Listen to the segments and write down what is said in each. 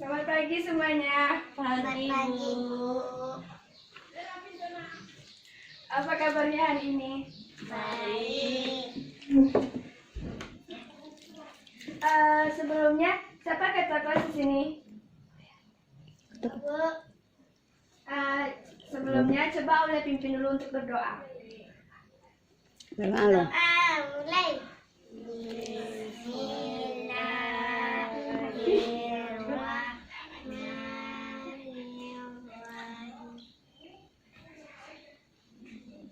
Selamat pagi semuanya. Pagi, Bu. Apa kabarnya hari ini? Baik. Sebelumnya, siapa ketua kelas di sini? Bu. Sebelumnya, coba oleh pimpin dulu untuk berdoa. Mulai.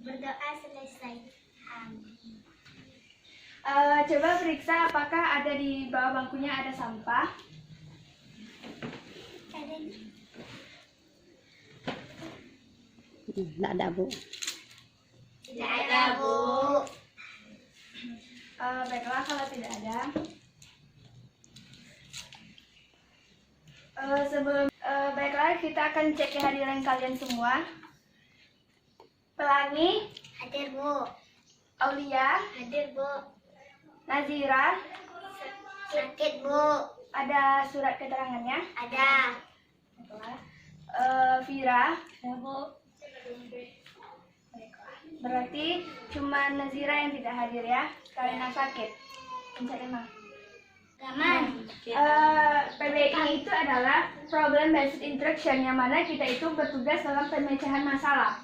Berdoa selesai. Coba periksa apakah ada di bawah bangkunya ada sampah. Tidak ada, Bu. Tidak ada, Bu. Baiklah, kalau tidak ada. Baiklah, kita akan cek kehadiran kalian semua. Pelangi, Hadir, Bu. Aulia, Hadir, Bu. Nazira, Sakit, Bu. ada surat keterangannya. Ada. Baiklah. Vira, Ada, Bu. berarti cuma Nazira yang tidak hadir ya, karena sakit. Pencet emang. Gaman. PBI itu adalah Problem Based Interaction, yang mana kita itu bertugas dalam pemecahan masalah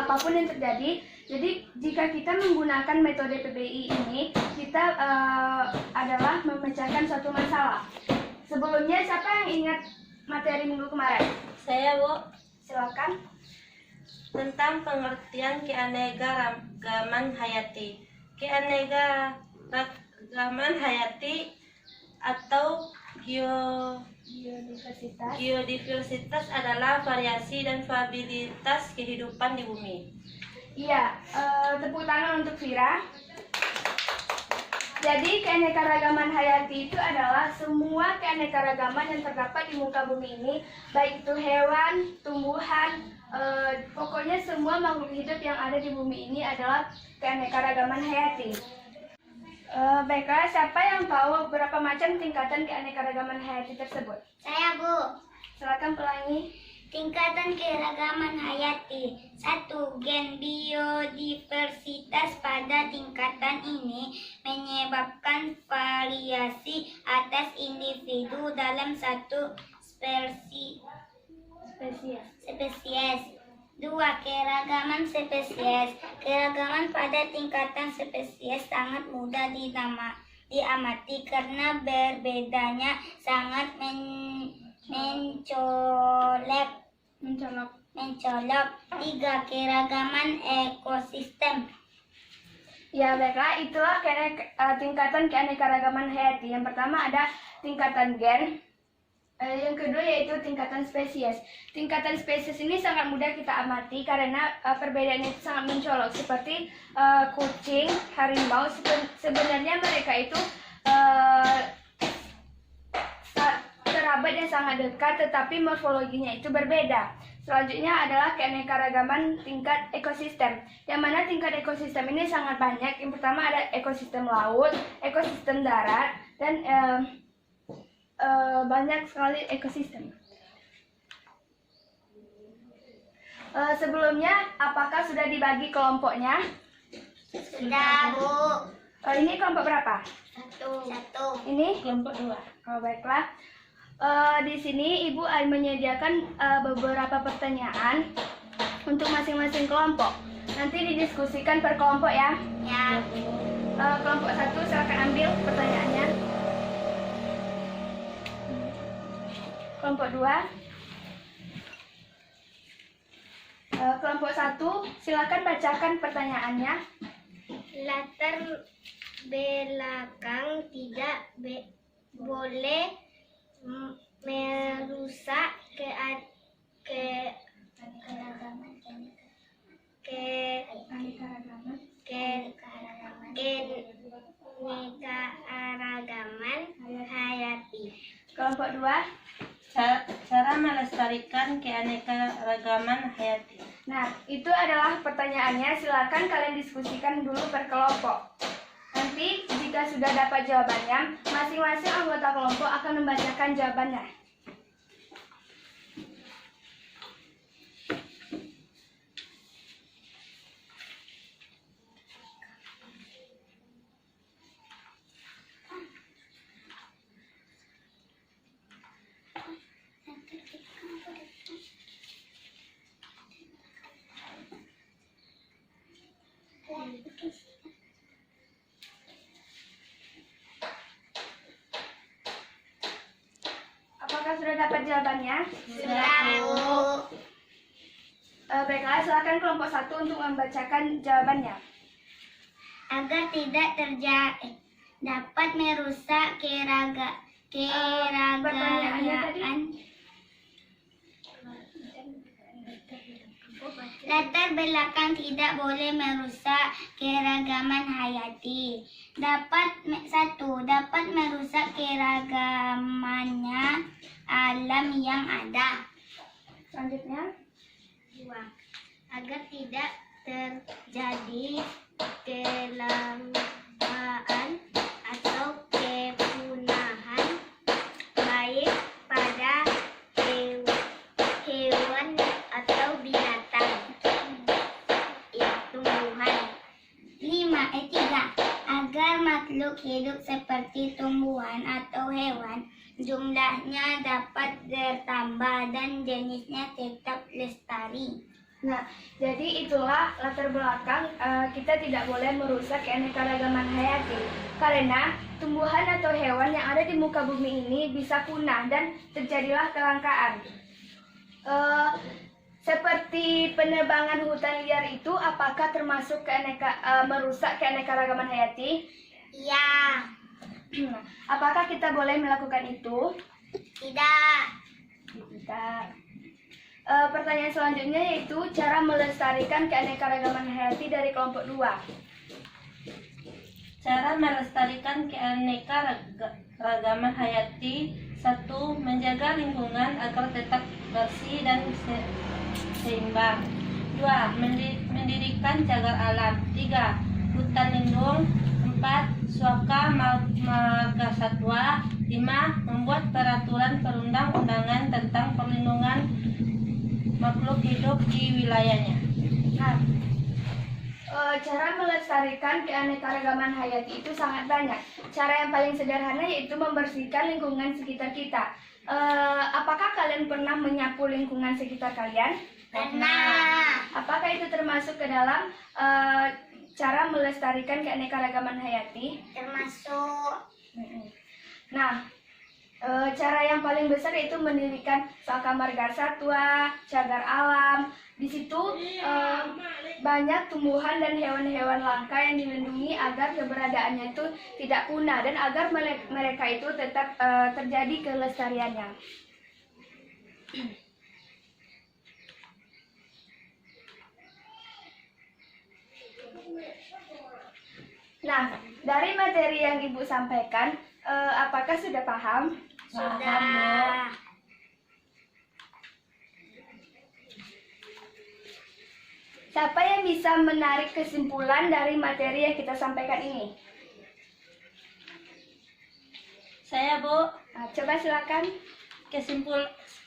apapun yang terjadi. Jadi jika kita menggunakan metode PBI ini, kita adalah memecahkan suatu masalah. Sebelumnya, siapa yang ingat materi minggu kemarin? Saya, Bu, Silakan. tentang pengertian keanekaragaman hayati. Keanekaragaman hayati atau geodiversitas adalah variasi dan variabilitas kehidupan di bumi. Iya, tepuk tangan untuk Vira. Jadi keanekaragaman hayati itu adalah semua keanekaragaman yang terdapat di muka bumi ini, baik itu hewan, tumbuhan, pokoknya semua makhluk hidup yang ada di bumi ini adalah keanekaragaman hayati. Baiklah, siapa yang tahu berapa macam tingkatan keanekaragaman hayati tersebut? Saya, Bu. Silakan Pelangi. Tingkatan keragaman hayati. 1. Gen biodiversitas. Pada tingkatan ini menyebabkan variasi atas individu dalam satu spesies. 2. Keragaman spesies. Keragaman pada tingkatan spesies sangat mudah diamati karena berbedanya sangat mencolok. 3. Keragaman ekosistem. Ya, baiklah, itulah tingkatan keanekaragaman hayati. Yang pertama ada tingkatan gen. Yang kedua yaitu tingkatan spesies. Tingkatan spesies ini sangat mudah kita amati karena perbedaannya itu sangat mencolok. Seperti kucing, harimau, sebenarnya mereka itu kerabat yang sangat dekat, tetapi morfologinya itu berbeda. Selanjutnya adalah keanekaragaman tingkat ekosistem, yang mana tingkat ekosistem ini sangat banyak. Yang pertama ada ekosistem laut, ekosistem darat, dan banyak sekali ekosistem. Sebelumnya, apakah sudah dibagi kelompoknya? Sudah, Bu. Ini kelompok berapa? 1. Ini? Kelompok 2. Baiklah. Di sini Ibu menyediakan beberapa pertanyaan untuk masing-masing kelompok. Nanti didiskusikan per kelompok ya. Ya. Kelompok 1 silakan ambil pertanyaannya. Kelompok 2. Kelompok 1 silakan bacakan pertanyaannya. Latar belakang tidak boleh merusak keanekaragaman hayati. Kelompok 2. Cara melestarikan keanekaragaman hayati. Nah, itu adalah pertanyaannya. Silakan kalian diskusikan dulu per kelompok. Nanti jika sudah dapat jawabannya, masing-masing anggota kelompok akan membacakan jawabannya. Apakah sudah dapat jawabannya? Sudah, Bu. Baiklah, silakan kelompok 1 untuk membacakan jawabannya. Agar tidak dapat merusak pertanyaannya tadi? Latar belakang tidak boleh merusak keragaman hayati. Dapat merusak keragamannya alam yang ada. Selanjutnya, 2. Agar tidak terjadi kelangkaan atau kepunahan baik pada hewan atau binatang, tumbuhan. 3. Agar makhluk hidup seperti tumbuhan atau hewan jumlahnya dapat bertambah dan jenisnya tetap lestari. nah, jadi itulah latar belakang kita tidak boleh merusak keanekaragaman hayati. Karena tumbuhan atau hewan yang ada di muka bumi ini bisa punah dan terjadilah kelangkaan. Seperti penebangan hutan liar itu, apakah termasuk merusak keanekaragaman hayati? Ya, Apakah kita boleh melakukan itu? tidak. Tidak. Pertanyaan selanjutnya yaitu cara melestarikan keanekaragaman hayati dari kelompok 2. Cara melestarikan keanekaragaman hayati: 1. Menjaga lingkungan agar tetap bersih dan seimbang. 2. Mendirikan cagar alam. 3. Hutan lindung. 4. Suaka marga satwa. 5. Membuat peraturan perundang-undangan tentang perlindungan makhluk hidup di wilayahnya. Nah, cara melestarikan keanekaragaman hayati itu sangat banyak. Cara yang paling sederhana yaitu membersihkan lingkungan sekitar kita. Apakah kalian pernah menyapu lingkungan sekitar kalian? Pernah. Apakah itu termasuk ke dalam cara melestarikan keanekaragaman hayati? Termasuk. Nah, cara yang paling besar yaitu mendirikan suaka marga satwa, cagar alam. Di situ banyak tumbuhan dan hewan-hewan langka yang dilindungi agar keberadaannya itu tidak punah dan agar mereka itu tetap terjadi kelestariannya. Nah, dari materi yang Ibu sampaikan, apakah sudah paham? Sudah. Siapa yang bisa menarik kesimpulan dari materi yang kita sampaikan ini? Saya, Bu. Nah, coba silakan.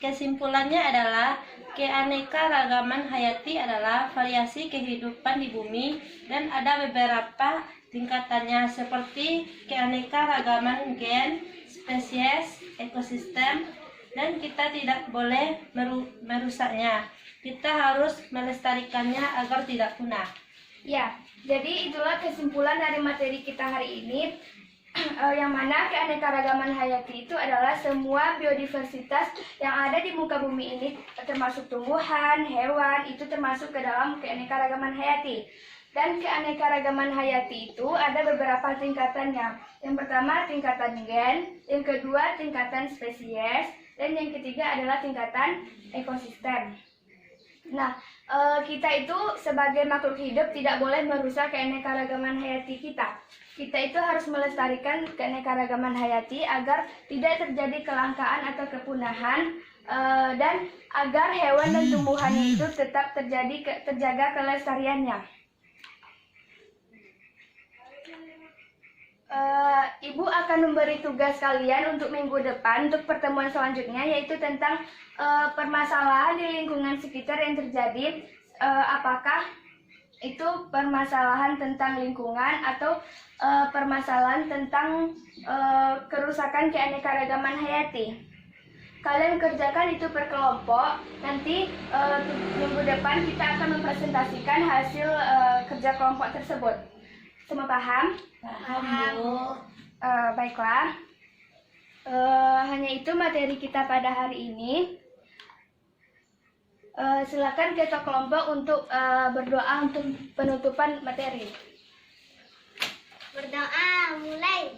Kesimpulannya adalah keanekaragaman hayati adalah variasi kehidupan di bumi dan ada beberapa tingkatannya seperti keanekaragaman gen, spesies, ekosistem, dan kita tidak boleh merusaknya. Kita harus melestarikannya agar tidak punah. Ya, jadi itulah kesimpulan dari materi kita hari ini. Yang mana keanekaragaman hayati itu adalah semua biodiversitas yang ada di muka bumi ini, termasuk tumbuhan, hewan, itu termasuk ke dalam keanekaragaman hayati. Dan keanekaragaman hayati itu ada beberapa tingkatannya. Yang pertama tingkatan gen, yang kedua tingkatan spesies, dan yang ketiga adalah tingkatan ekosistem. Nah, kita itu sebagai makhluk hidup tidak boleh merusak keanekaragaman hayati kita. Kita itu harus melestarikan keanekaragaman hayati agar tidak terjadi kelangkaan atau kepunahan, dan agar hewan dan tumbuhannya itu tetap terjaga kelestariannya. Ibu akan memberi tugas kalian untuk minggu depan untuk pertemuan selanjutnya, yaitu tentang permasalahan di lingkungan sekitar yang terjadi. Apakah itu permasalahan tentang lingkungan atau permasalahan tentang kerusakan keanekaragaman hayati. Kalian kerjakan itu per kelompok. Nanti minggu depan kita akan mempresentasikan hasil kerja kelompok tersebut. Semua paham? Paham, Bu. Baiklah. Hanya hanya itu materi kita pada hari ini. Silakan ketua kelompok untuk berdoa untuk penutupan materi. Berdoa, mulai.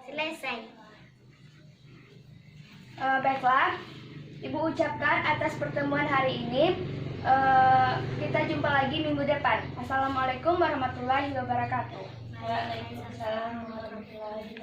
Selesai. Baiklah, Ibu ucapkan atas pertemuan hari ini. Kita jumpa lagi minggu depan. Assalamualaikum warahmatullahi wabarakatuh. Waalaikumsalam warahmatullahi wabarakatuh.